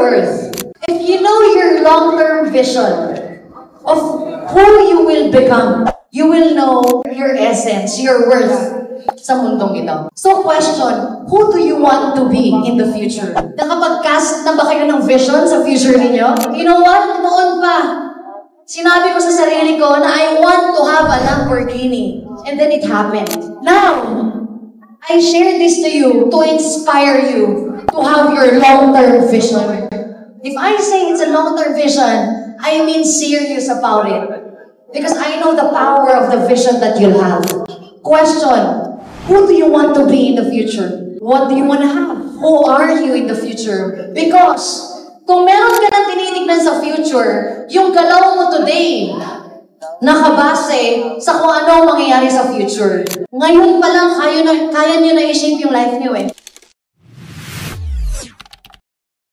worth, if you know your long-term vision of who you will become, you will know your essence, your worth sa mundong ito. So question, who do you want to be in the future? Nakapag-cast na ba kayo ng vision sa future ninyo? You know what? Noon pa, sinabi ko sa sarili ko na I want to have a Lamborghini. And then it happened. Now, I share this to you to inspire you to have your long-term vision. If I say it's a long-term vision, I mean serious about it. Because I know the power of the vision that you'll have. Question, who do you want to be in the future? What do you want to have? Who are you in the future? Because kung meron ka ng tinitignan sa future, yung galaw mo today, nakabase sa kung ano ang mangyayari sa future. Ngayon pa lang, kaya nyo na i-shape yung life nyo eh.